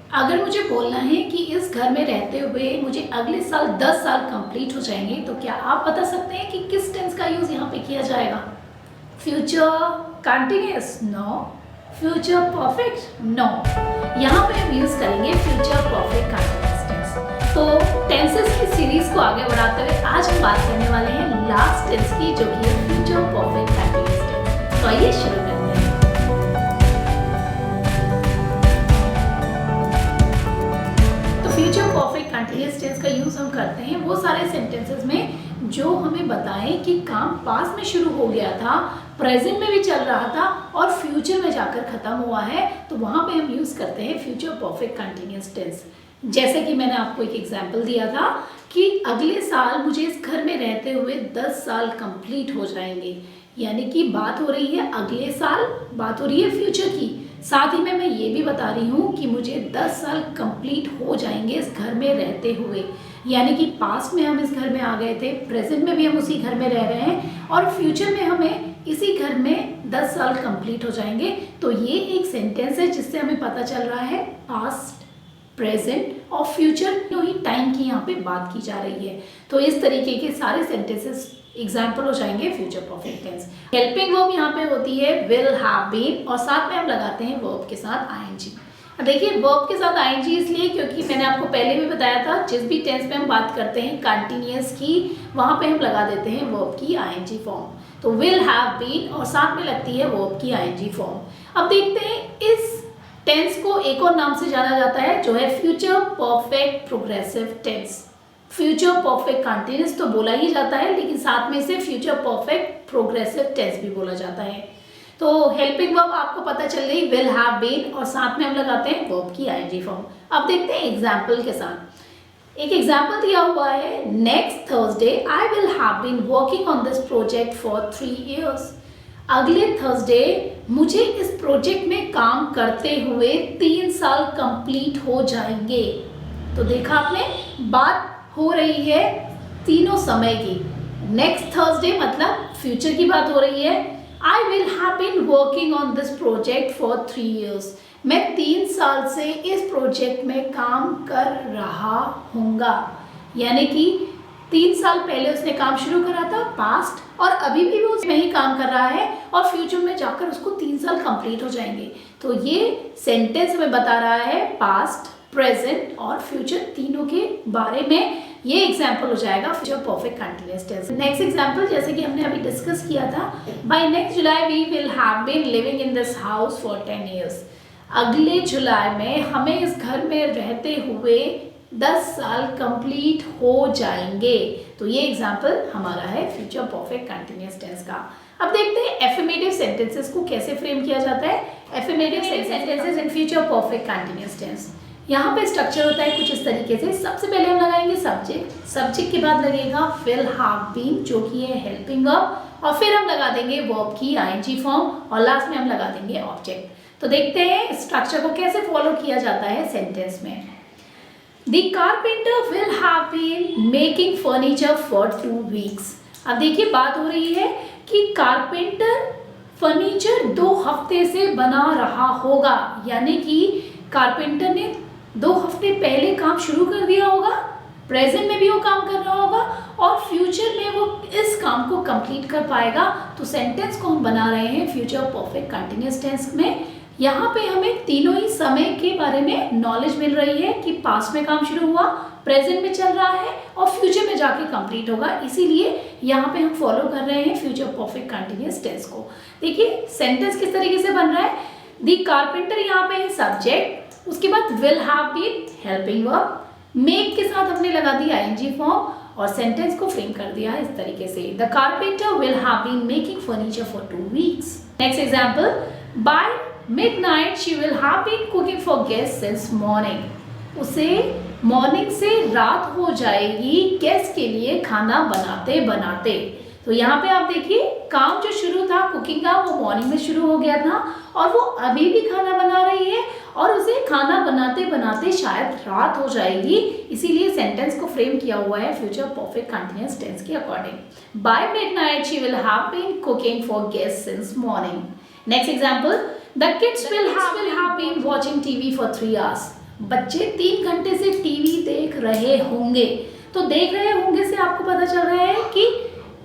अगर मुझे बोलना है कि इस घर में रहते हुए मुझे अगले साल 10 साल कंप्लीट हो जाएंगे, तो क्या आप बता सकते हैं कि किस टेंस का यूज़ यहाँ पे किया जाएगा? Future continuous? No. Future perfect? No. यहाँ पे हम यूज़ करेंगे फ्यूचर परफेक्ट कंटिन्यूअस टेंस। तो टेंसेस की सीरीज को आगे बढ़ाते हुए आज हम बात करने वाले हैं लास्ट टेंस की, जो कि है फ्यूचर परफेक्ट कंटिन्यूअस टेंस। तो आइए शुरू करते हैं। फ्यूचर परफेक्ट कंटिन्यूअस टेंस का यूज़ हम करते हैं वो सारे सेंटेंसेस में जो हमें बताएं कि काम पास्ट में शुरू हो गया था, प्रेजेंट में भी चल रहा था और फ्यूचर में जाकर ख़त्म हुआ है, तो वहाँ पे हम यूज़ करते हैं फ्यूचर परफेक्ट कंटिन्यूअस टेंस। जैसे कि मैंने आपको एक एग्जांपल दिया था कि अगले साल मुझे इस घर में रहते हुए 10 साल कंप्लीट हो जाएंगे, यानी कि बात हो रही है अगले साल, बात हो रही है फ्यूचर की। साथ ही में मैं ये भी बता रही हूँ कि मुझे 10 साल कंप्लीट हो जाएंगे इस घर में रहते हुए, यानी कि पास्ट में हम इस घर में आ गए थे, प्रेजेंट में भी हम उसी घर में रह रहे हैं और फ्यूचर में हमें इसी घर में 10 साल कंप्लीट हो जाएंगे। तो ये एक सेंटेंस है जिससे हमें पता चल रहा है पास्ट, प्रेजेंट और फ्यूचर दोनों ही टाइम की यहाँ पे बात की जा रही है। तो इस तरीके के सारे सेंटेंसेस एग्जाम्पल हो जाएंगे future perfect tense. Helping verb यहाँ पे होती है विल, हैव बीन और साथ में हम लगाते हैं वर्ब के साथ आईएनजी। देखिए वर्ब के साथ आईएनजी इसलिए क्योंकि मैंने आपको पहले भी बताया था जिस भी टेंस में हम बात करते हैं कंटिन्यूअस की, वहाँ पे हम लगा देते हैं वर्ब की आईएनजी फॉर्म। तो विल, हैव बीन और साथ में लगती है वर्ब की आईएनजी फॉर्म। अब देखते हैं इस टेंस को एक और नाम से जाना जाता है जो है future perfect progressive tense. Future perfect continuous तो बोला ही जाता है, लेकिन साथ में इसे फ्यूचर परफेक्ट प्रोग्रेसिव टेंस भी बोला जाता है। तो हेल्पिंग वर्ब आपको पता चल गई विल, हैव बीन और साथ में हम लगाते हैं वर्ब की आईएनजी फॉर्म। अब देखते हैं एग्जाम्पल के साथ। एक एग्जाम्पल दिया हुआ है, next Thursday I will have been working on this project for 3 years। अगले थर्सडे मुझे इस प्रोजेक्ट में काम करते हुए 3 साल कंप्लीट हो जाएंगे। तो देखा आपने, बात हो रही है तीनों समय की। नेक्स्ट थर्सडे मतलब फ्यूचर की बात हो रही है। I will have been working on this project for 3 years। मैं 3 साल से इस प्रोजेक्ट में काम कर रहा हूँगा, यानी कि 3 साल पहले उसने काम शुरू करा था पास्ट, और अभी भी वो उसमें ही काम कर रहा है और फ्यूचर में जाकर उसको 3 साल कंप्लीट हो जाएंगे। तो ये सेंटेंस हमें बता रहा है पास्ट, प्रेजेंट और फ्यूचर तीनों के बारे में। ये एग्जाम्पल हो जाएगा future perfect continuous tense. Next example जैसे कि हमने अभी डिस्कस किया था, by next July we will have been living in this house for 10 years। अगले जुलाई में हमें इस घर में रहते हुए 10 साल कंप्लीट हो जाएंगे। तो ये एग्जाम्पल हमारा है फ्यूचर परफेक्ट कंटिन्यूअस टेंस का। अब देखते हैं एफर्मेटिव सेंटेंसेस को कैसे फ्रेम किया जाता है। Affirmative sentences in future perfect continuous tense. यहाँ पे स्ट्रक्चर होता है कुछ इस तरीके से। सबसे पहले हम लगाएंगे सब्जेक्ट, सब्जेक्ट के बाद लगेगा विल, हैव बीन जो कि है हेल्पिंग वर्ब, और फिर हम लगा देंगे वर्ब की आईएनजी फॉर्म और लास्ट में हम लगा देंगे ऑब्जेक्ट। तो देखते हैं स्ट्रक्चर को कैसे फॉलो किया जाता है सेंटेंस में। The carpenter will have been making furniture for 2 weeks। अब देखिए बात हो रही है कि कारपेंटर फर्नीचर 2 हफ्ते से बना रहा होगा, यानी कि कारपेंटर ने 2 हफ्ते पहले काम शुरू कर दिया होगा, प्रेजेंट में भी वो काम कर रहा होगा और फ्यूचर में वो इस काम को कंप्लीट कर पाएगा। तो सेंटेंस को हम बना रहे हैं फ्यूचर परफेक्ट कंटिन्यूअस टेंस में। यहाँ पे हमें तीनों ही समय के बारे में नॉलेज मिल रही है कि पास्ट में काम शुरू हुआ, प्रेजेंट में चल रहा है और फ्यूचर में जाके कंप्लीट होगा। इसीलिए यहाँ पे हम फॉलो कर रहे हैं फ्यूचर परफेक्ट कंटिन्यूअस टेंस को। देखिए सेंटेंस किस तरीके से बन रहा है। दी कारपेंटर यहाँ पे है सब्जेक्ट, उसके बाद will have been helping verb, make के साथ हमने लगा दी आईएनजी फॉर्म और सेंटेंस को फ्रेम कर दिया है इस तरीके से। The carpenter will have been making furniture for 2 weeks। Next example, by midnight she will have been cooking for guests since morning। उसे मॉर्निंग से रात हो जाएगी गेस्ट के लिए खाना बनाते बनाते। तो यहाँ पे आप देखिए काम जो शुरू था कुकिंग का वो मॉर्निंग में शुरू हो गया था और वो अभी भी खाना बना रही है और उसे खाना बनाते बनाते शायद रात हो जाएगी। इसीलिए सेंटेंस को फ्रेम किया हुआ है फ्यूचर परफेक्ट कंटिन्यूअस टेंस के according. By midnight she will have been cooking for guests since morning. Next example, the kids will have been watching TV for 3 hours। बच्चे 3 घंटे से टीवी देख रहे होंगे। तो देख रहे होंगे से आपको पता चल रहा है कि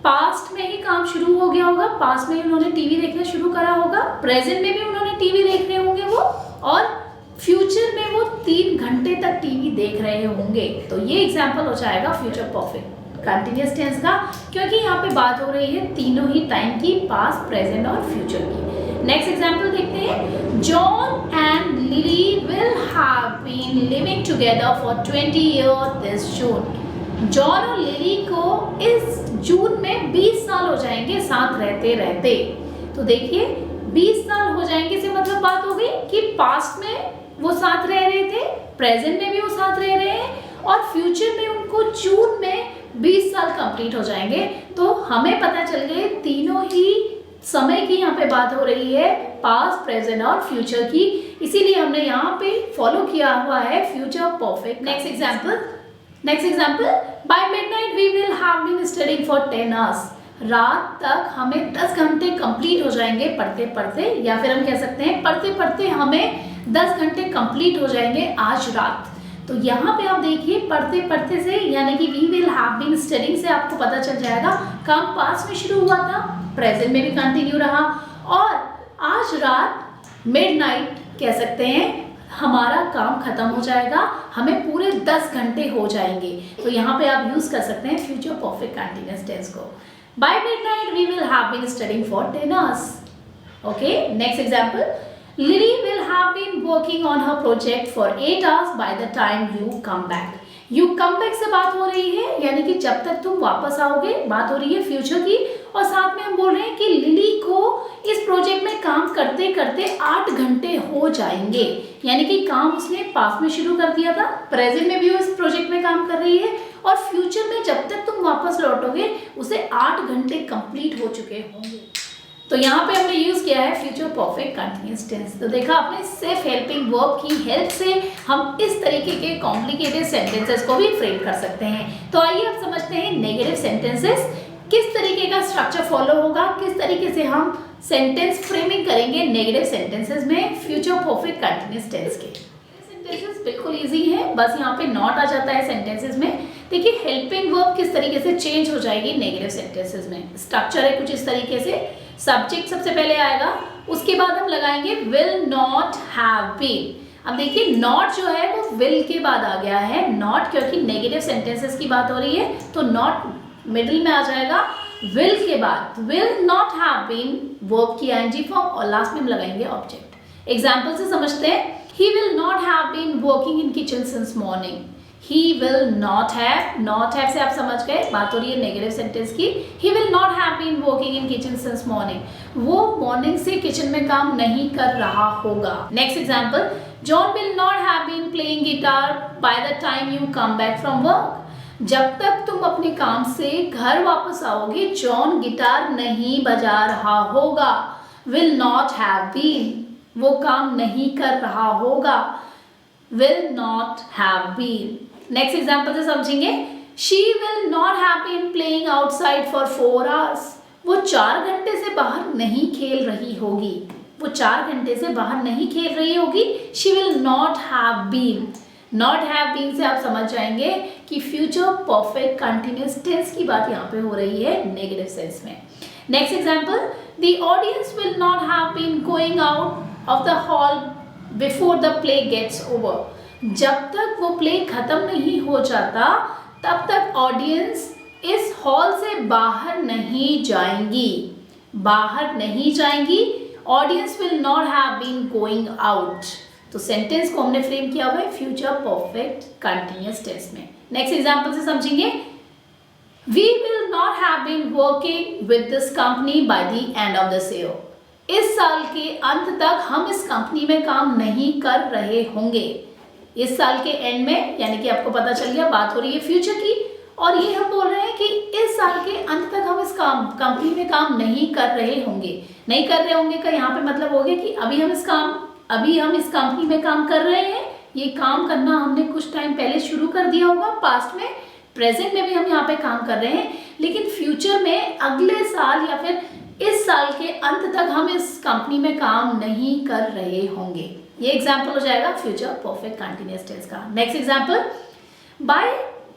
पास्ट में ही काम शुरू हो गया होगा, पास्ट में ही उन्होंने टीवी देखना शुरू करा होगा, प्रेजेंट में भी उन्होंने टीवी देख रहे होंगे वो, और फ्यूचर में वो 3 घंटे तक टीवी देख रहे होंगे। तो ये एग्जाम्पल हो जाएगा फ्यूचर परफेक्ट कंटिन्यूअस टेंस का, क्योंकि यहाँ पे बात हो रही है तीनों ही टाइम की, पास्ट, प्रेजेंट और फ्यूचर की। नेक्स्ट एग्जाम्पल देखते हैं। John and Lily will have been living together for 20 year this June. John और लिली को इस जून में 20 साल हो जाएंगे साथ रहते रहते। तो देखिए 20 साल हो जाएंगे से मतलब बात हो गई कि पास्ट में वो साथ रह रहे थे, प्रेजेंट में भी वो साथ रह रहे हैं, और फ्यूचर में उनको जून में 20 साल कंप्लीट हो जाएंगे। तो हमें पता चल गए तीनों ही समय की यहाँ पे बात हो रही है, पास्ट, प्रेजेंट और फ्यूचर की, इसीलिए हमने यहाँ पे फॉलो किया हुआ है future perfect. Next example, by midnight we will have been studying for 10 hours. रात तक हमें 10 घंटे कंप्लीट हो जाएंगे पढ़ते पढ़ते, या फिर हम कह सकते हैं पढ़ते पढ़ते हमें 10 घंटे कंप्लीट हो जाएंगे आज रात। तो यहाँ पे आप देखिए पढ़ते पढ़ते से यानी कि we will have been studying से आपको पता चल जाएगा काम पास्ट में शुरू हुआ था, प्रेजेंट में भी कंटिन्यू रहा, और आज रात मिडनाइट कह सकते हैं हमारा काम खत्म हो जाएगा, हमें पूरे 10 घंटे हो जाएंगे। तो यहाँ पे आप यूज कर सकते हैं फ्यूचर परफेक्ट कंटिन्यूअस टेंस को। By midnight we will have been studying for 10 hours. Okay, next example, Lily will have been working on her project for 8 hours by the time you come back. You come back से बात हो रही है, यानी कि जब तक तुम वापस आओगे, बात हो रही है फ्यूचर की, और साथ में हम बोल रहे हैं कि लिली को इस प्रोजेक्ट में काम करते करते 8 घंटे हो जाएंगे, यानी कि काम उसने पास्ट में शुरू कर दिया था, प्रेजेंट में भी वो इस प्रोजेक्ट में काम कर रही है, और फ्यूचर में जब तक तुम वापस लौटोगे उसे 8 घंटे कंप्लीट हो चुके होंगे। तो यहाँ पे हमने यूज किया है फ्यूचर परफेक्ट कंटिन्यूअस टेंस। तो देखा आपने, सेल्फ हेल्पिंग वर्ब की हेल्प से हम इस तरीके के कॉम्प्लिकेटेड सेंटेंसेस को भी फ्रेम कर सकते हैं। तो आइए अब समझते हैं नेगेटिव सेंटेंसेस किस तरीके का स्ट्रक्चर फॉलो होगा, किस तरीके से हम सेंटेंस फ्रेमिंग करेंगे नेगेटिव सेंटेंसेस में फ्यूचर परफेक्ट कंटिन्यूअस टेंस के। सेंटेंसेस बिल्कुल इजी है, बस यहाँ पे नॉट आ जाता है सेंटेंसेस में। देखिए हेल्पिंग वर्ब किस तरीके से चेंज हो जाएगी नेगेटिव सेंटेंसेस में। स्ट्रक्चर है कुछ इस तरीके से, सब्जेक्ट सबसे पहले आएगा, उसके बाद हम लगाएंगे विल नॉट हैव बीन। अब देखिए नॉट जो है वो विल के बाद आ गया है, नॉट क्योंकि नेगेटिव सेंटेंसेस की बात हो रही है तो नॉट मिडिल में आ जाएगा, विल के बाद will not have been verb की आईएनजी फॉर्म, और लास्ट में हम लगाएंगे ऑब्जेक्ट। एग्जाम्पल से समझते हैं, he will not have been working in kitchen since morning. He will not have से आप समझ गए बात हो रही है नेगेटिव सेंटेंस की। He will not have been working in kitchen since morning. वो मॉर्निंग से किचन में काम नहीं कर रहा होगा। Next example, John will not have been playing guitar by the time you come back from work. जब तक तुम अपने काम से घर वापस आओगे जॉन गिटार नहीं बजा रहा होगा। Will not have been, वो काम नहीं कर रहा होगा, will not have been। Next example से समझेंगे, she will not have been playing outside for 4 hours। वो 4 घंटे से बाहर नहीं खेल रही होगी, वो 4 घंटे से बाहर नहीं खेल रही होगी। she will not have been, not have been से आप समझ जाएंगे कि फ्यूचर परफेक्ट कंटिन्यूअस टेंस की बात यहाँ पे हो रही है नेगेटिव सेंस में। Next example, the audience will not have been going out of the hall before the play gets over। जब तक वो प्ले खत्म नहीं हो जाता तब तक ऑडियंस इस हॉल से बाहर नहीं जाएंगी, बाहर नहीं जाएंगी। Audience will not have been going out. तो सेंटेंस को हमने फ्रेम किया हुआ है फ्यूचर परफेक्ट कंटिन्यूअस टेंस में। नेक्स्ट एग्जाम्पल से समझेंगे, we will not have been working with this company by the end of this year। इस साल के अंत तक हम इस कंपनी में काम नहीं कर रहे होंगे। इस साल के एंड में, यानी कि आपको पता चल गया बात हो रही है फ्यूचर की, और ये हम बोल रहे हैं कि इस साल के अंत तक हम इस कंपनी में काम नहीं कर रहे होंगे। नहीं कर रहे होंगे का यहाँ पे मतलब हो गया कि अभी हम इस कंपनी में काम कर रहे हैं। ये काम करना हमने कुछ टाइम पहले शुरू कर दिया होगा पास्ट में, प्रेजेंट में भी हम यहाँ पे काम कर रहे हैं, लेकिन फ्यूचर में अगले साल या फिर इस साल के अंत तक हम इस कंपनी में काम नहीं कर रहे होंगे। ये एग्जाम्पल हो जाएगा फ्यूचर परफेक्ट कंटिन्यूअस टेंस का। Next example, by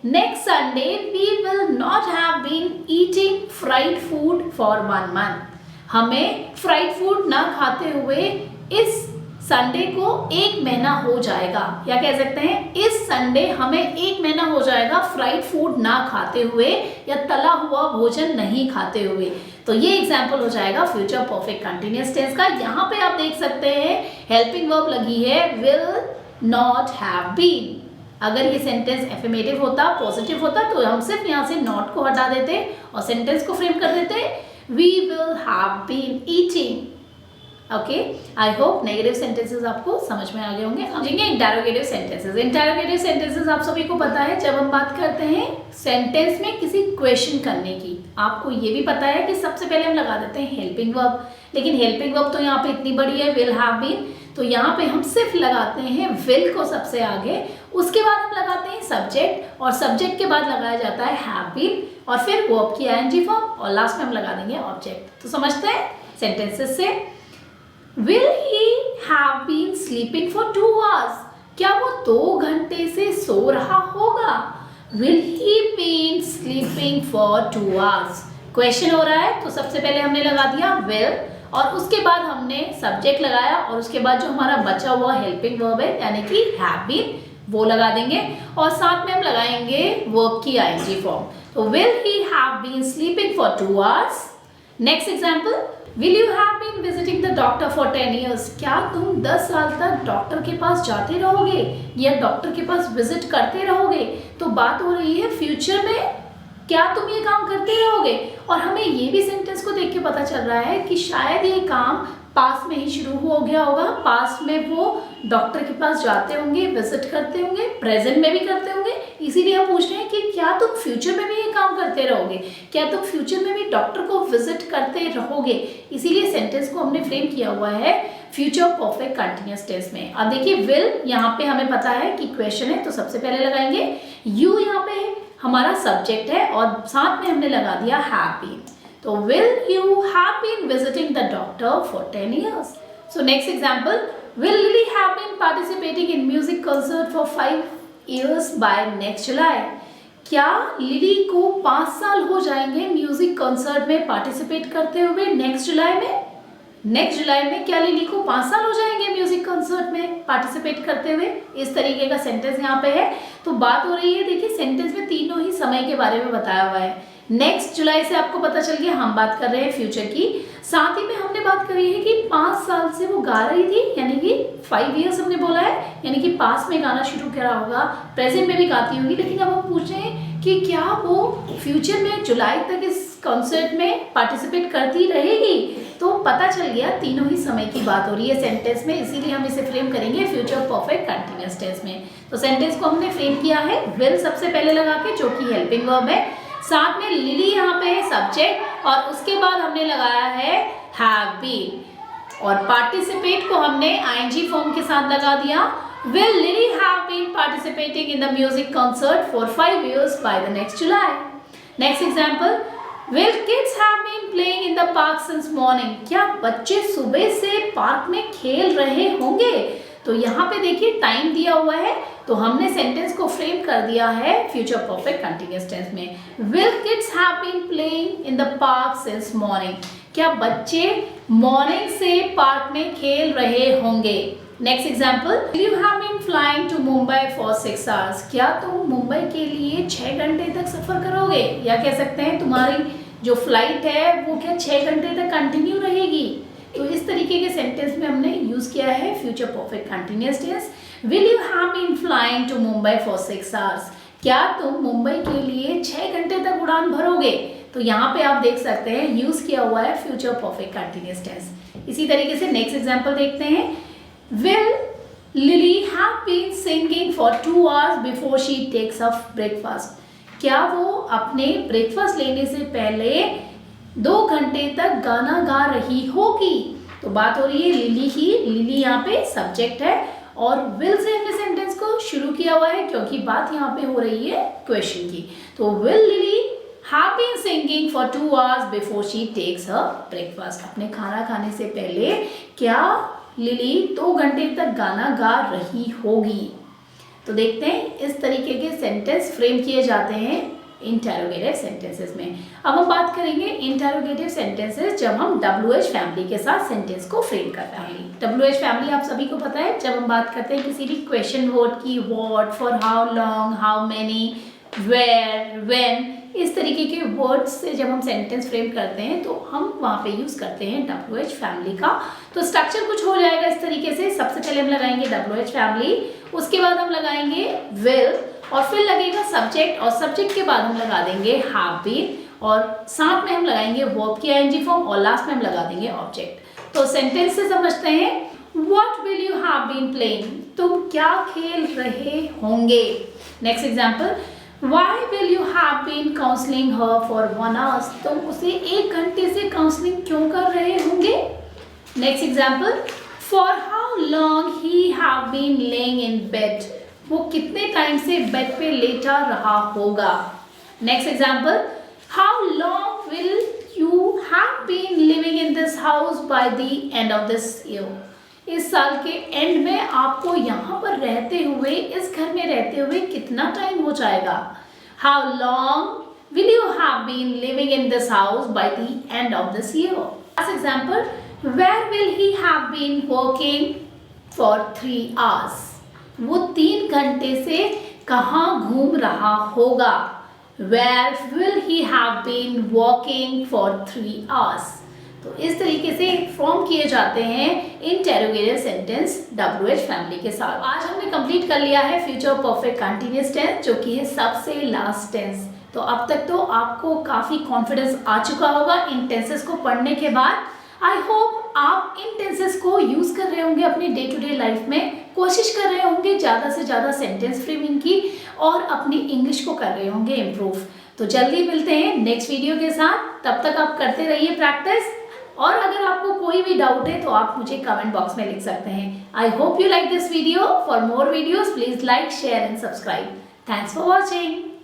next Sunday we will not have been eating fried food for 1 month। हमें फ्राइड फूड ना खाते हुए इस संडे को 1 महीना हो जाएगा, या कह सकते हैं इस संडे हमें 1 महीना हो जाएगा फ्राइड फूड ना खाते हुए या तला हुआ भोजन नहीं खाते हुए। तो ये एग्जाम्पल हो जाएगा फ्यूचर परफेक्ट कंटिन्यूअस टेंस का। यहाँ पे आप देख सकते हैं हेल्पिंग वर्ब लगी है विल नॉट हैव बीन। अगर ये सेंटेंस एफर्मेटिव होता, पॉजिटिव होता, तो हम सिर्फ यहाँ से नॉट को हटा देते और सेंटेंस को फ्रेम कर देते we will have been eating. Okay, I hope negative sentences आपको समझ में आ गए होंगे। अब देखेंगे इंटरोगेटिव सेंटेंसेस। इंटरोगेटिव सेंटेंसेस आप सभी को पता है, जब हम बात करते हैं सेंटेंस में किसी क्वेश्चन करने की, आपको ये भी पता है कि सबसे पहले हम लगा देते हैं हेल्पिंग वर्ब। लेकिन हेल्पिंग वर्ब तो यहाँ पे इतनी बड़ी है, विल हैव बीन, तो यहाँ पे हम सिर्फ लगाते हैं विल को सबसे आगे, उसके बाद हम लगाते हैं सब्जेक्ट, और सब्जेक्ट के बाद लगाया जाता है हैव बीन, और फिर वर्ब की आईएनजी फॉर्म, और लास्ट में हम लगा देंगे ऑब्जेक्ट। तो समझते हैं सेंटेंसेस से। Will he have been sleeping for 2 hours? क्या वो 2 घंटे से सो रहा होगा? Will he been sleeping for 2 hours? Question हो रहा है तो सबसे पहले हमने लगा दिया will, और उसके बाद हमने सब्जेक्ट लगाया, और उसके बाद जो हमारा बचा हुआ हेल्पिंग वर्ब है यानी कि have been, वो लगा देंगे, और साथ में हम लगाएंगे वर्ब की आईएनजी फॉर्म। तो will he have been sleeping for 2 hours? Next example, Will you have been visiting the doctor for 10 years? क्या तुम 10 साल तक डॉक्टर के पास जाते रहोगे या डॉक्टर के पास विजिट करते रहोगे? तो बात हो रही है फ्यूचर में, क्या तुम ये काम करते रहोगे? और हमें ये भी सेंटेंस को देख के पता चल रहा है कि शायद ये काम पास में ही शुरू हो गया होगा, पास में वो डॉक्टर के पास जाते होंगे, विजिट करते होंगे, प्रेजेंट में भी करते होंगे, इसीलिए हम पूछ रहे हैं कि क्या तुम फ्यूचर में भी ये काम करते रहोगे, क्या तुम फ्यूचर में भी डॉक्टर को विजिट करते रहोगे। इसीलिए सेंटेंस को हमने फ्रेम किया हुआ है फ्यूचर परफेक्ट कंटिन्यूअस टेंस में। अब देखिए विल यहाँ पे हमें पता है कि क्वेश्चन है, तो सबसे पहले लगाएंगे यू, यहाँ पे हमारा सब्जेक्ट है, और साथ में हमने लगा दिया हैव बीन। तो will you have been visiting the doctor for 10 years? So next example, will Lily have been participating in music concert for 5 years by next July? क्या लिली को 5 साल हो जाएंगे म्यूजिक कॉन्सर्ट में पार्टिसिपेट करते हुए next July में? Next July में क्या लिली को 5 साल हो जाएंगे म्यूजिक कॉन्सर्ट में पार्टिसिपेट करते हुए? इस तरीके का सेंटेंस यहाँ पे है। तो बात हो रही है, देखिए सेंटेंस में तीनों ही समय के बारे में बताया हुआ है। नेक्स्ट जुलाई से आपको पता चल गया हम बात कर रहे हैं फ्यूचर की, साथ ही में हमने बात करी है कि 5 साल से वो गा रही थी, यानी कि 5 इयर्स हमने बोला है, यानी कि पास में गाना शुरू करा होगा, प्रेजेंट में भी गाती होंगी। लेकिन अब हम पूछ रहे हैं कि क्या वो फ्यूचर में जुलाई तक इस कॉन्सर्ट में पार्टिसिपेट करती रहेगी? तो पता चल गया तीनों ही समय की बात हो रही है सेंटेंस में, इसीलिए हम इसे फ्रेम करेंगे फ्यूचर परफेक्ट कंटिन्यूअस टेंस में। तो सेंटेंस को हमने फ्रेम किया है विल सबसे पहले लगा के, जो कि हेल्पिंग वर्ब है, साथ में लिली यहाँ पे है सब्जेक्ट, और उसके बाद हमने लगाया है हैव बीन, और पार्टिसिपेट को हमने आईएनजी फॉर्म के साथ लगा दिया। Will Lily have been participating in the music concert for 5 years by the next July? Next example, will kids have been playing in the park since morning? क्या बच्चे सुबह से पार्क में खेल रहे होंगे? तो यहाँ पे देखिए टाइम दिया हुआ है, तो हमने सेंटेंस को फ्रेम कर दिया है फ्यूचर परफेक्ट कंटिन्यूअस टेंस में। Will kids have been playing in the park since morning? क्या बच्चे मॉर्निंग से पार्क में खेल रहे होंगे? Next example, you have been flying to Mumbai for 6 hours? क्या तुम मुंबई के लिए 6 घंटे तक सफर करोगे, या कह सकते हैं तुम्हारी जो फ्लाइट है वो क्या 6 घंटे तक कंटिन्यू रहेगी? तो इस तरीके के सेंटेंस में हमने यूज किया है future perfect continuous tense. Will you have been flying to Mumbai for 6 hours? क्या तुम मुंबई के लिए 6 घंटे तक उड़ान भरोगे? तो यहाँ पे आप देख सकते हैं यूज किया हुआ है फ्यूचर परफेक्ट कंटिन्यूअस टेंस। इसी तरीके से नेक्स्ट एग्जाम्पल देखते हैं, Will Lily have been singing for 2 hours before she takes her breakfast? क्या वो अपने ब्रेकफास्ट लेने से पहले 2 घंटे तक गाना गा रही होगी? तो बात हो रही है लिली की, लिली यहाँ पे सब्जेक्ट है, और विल से हमने सेंटेंस को शुरू किया हुआ है क्योंकि बात यहाँ पे हो रही है क्वेश्चन की। तो will lily have been singing for 2 hours before she takes her breakfast? अपने खाना खाने से पहले क्या लिली 2 घंटे तक गाना गा रही होगी। तो देखते हैं इस तरीके के सेंटेंस फ्रेम किए जाते हैं इंटेरोगेटिव सेंटेंसेस में। अब हम बात करेंगे इंटेरोगेटिव सेंटेंसेस जब हम WH फैमिली के साथ सेंटेंस को फ्रेम कर रहे हैं। WH फैमिली आप सभी को पता है, जब हम बात करते हैं किसी भी क्वेश्चन वर्ड की, what, for how long, how many, where, when, इस तरीके के वर्ड्स से जब हम सेंटेंस फ्रेम करते हैं तो हम वहाँ पे यूज़ करते हैं WH फैमिली का। तो स्ट्रक्चर कुछ हो जाएगा इस तरीके से। सबसे पहले हम लगाएंगे WH फैमिली, उसके बाद हम लगाएंगे विल, और फिर लगेगा सब्जेक्ट, और सब्जेक्ट के बाद हम लगा देंगे हैव बीन, और साथ में हम लगाएंगे वर्ब की ING फॉर्म, और लास्ट में हम लगा देंगे ऑब्जेक्ट। तो सेंटेंस से समझते हैं। What will you have been playing, तुम क्या खेल रहे होंगे। Next example, Why will you have been counseling her for 1 hour? तुम उसे 1 घंटे से काउंसलिंग क्यों कर रहे होंगे। Next example, For how long he have been laying in bed? वो कितने टाइम से बेड पे लेटा रहा होगा। Next example, How long will you have been living in this house by the end of this year? इस साल के एंड में आपको यहाँ पर रहते हुए, इस घर में रहते हुए कितना टाइम हो जाएगा। How long will you have been living in this house by the end of this year? As example, where will he have been working for 3 hours? वो 3 घंटे से कहाँ घूम रहा होगा। Where will he have been working for 3 hours? तो इस तरीके से फॉर्म किए जाते हैं इंटेरोगेटिव सेंटेंस WH फैमिली के साथ। आज हमने कंप्लीट कर लिया है फ्यूचर परफेक्ट कंटिन्यूअस टेंस, जो कि है सबसे लास्ट टेंस। तो अब तक तो आपको काफ़ी कॉन्फिडेंस आ चुका होगा इन टेंसेस को पढ़ने के बाद। आई होप आप इन टेंसेस को यूज़ कर रहे होंगे अपनी डे टू डे लाइफ में, कोशिश कर रहे होंगे ज़्यादा से ज़्यादा सेंटेंस फ्रेमिंग की, और अपनी इंग्लिश को कर रहे होंगे इम्प्रूव। तो जल्दी मिलते हैं नेक्स्ट वीडियो के साथ, तब तक आप करते रहिए प्रैक्टिस। और अगर आपको कोई भी डाउट है तो आप मुझे कमेंट बॉक्स में लिख सकते हैं। I hope you like this video. For more videos please like, share and subscribe. Thanks for watching.